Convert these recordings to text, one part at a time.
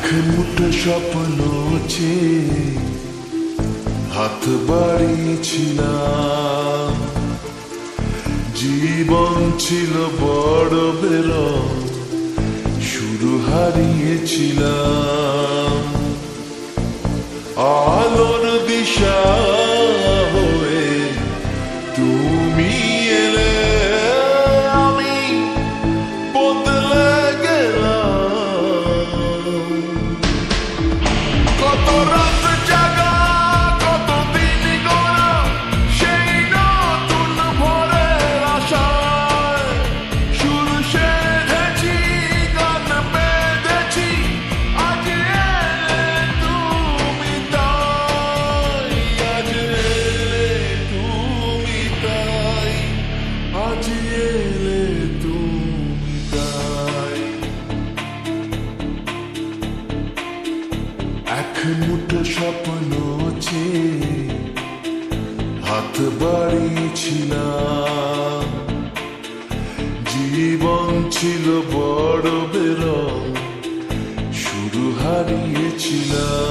মুঠো স্বপ্ন চেয়ে হাত বাড়িয়েছিলাম। জীবন ছিল বড় বেরং, শুরু হারিয়েছিলাম। আলোর দিশা হয়ে তুমি এলে, আমি বদলে গেলাম। কত রাত জাগা, কত দিন গোনা, সেই নতুন ভোরের আশায় সুর সেধেছি, গান বেঁধেছি। আজ এলে তুমি তাই, আজ এলে তুমি তাই, আজ এলে তুমি তাই। এক মুঠো স্বপ্ন চেয়ে হাত বাড়িয়েছিলাম। জীবন ছিল বড় বেরং, শুরু হারিয়েছিলাম।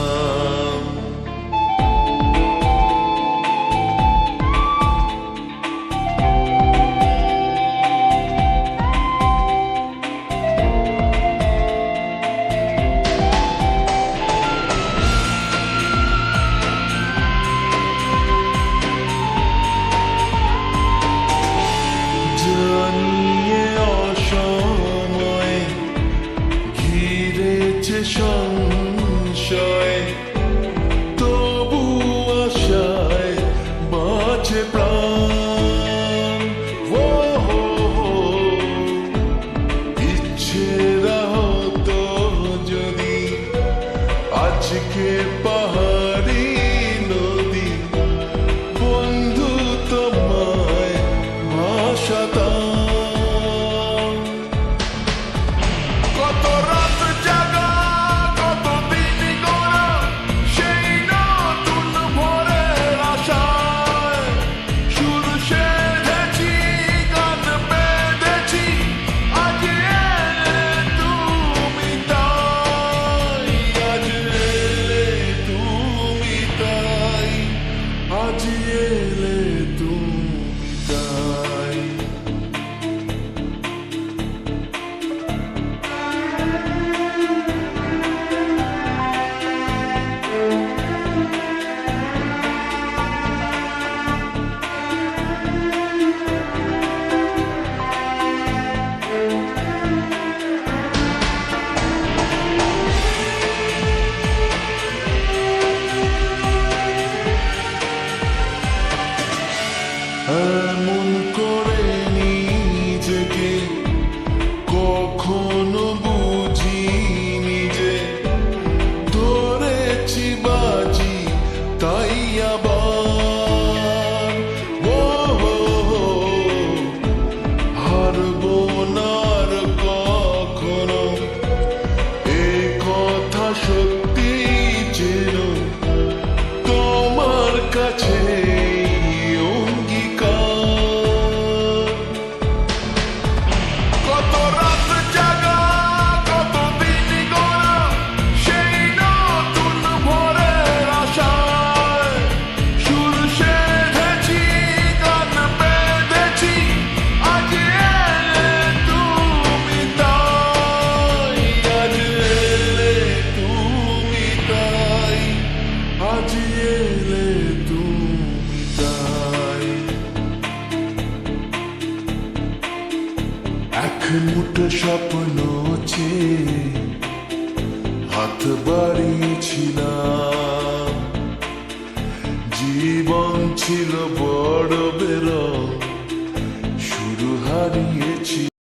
জানিয়ে অসময়ে ঘিরেছে সংশয়, তবু আশায় বাঁচে প্রাণ। ও হো হো, ইচ্ছেরা হতো যদি আজকে পাহাড়ি নদী, বন্ধু তোমায় ভাসাতাম। কত রাত জাগা, কত দিন গোনা, সেই নতুন ভোরের আশায় সুর সেধেছি, গান বেঁধেছি। আজ এলে তুমি তাই, আজ এলে তুমি তাই, আজ এলে তুমি তাই। এমন করে নিজেকে কখনো বুঝিনি যে, ধরেছি বাজি তাই আবার। ও হো হো, হারবো না আর কখনো, এ কথা সত্যি যেন তোমার কাছে আজ এলে তুমি তাই। এক মুঠো স্বপ্ন চেয়ে হাত বাড়িয়েছিলাম। জীবন ছিল বড় বেরং, শুরু হারিয়েছি।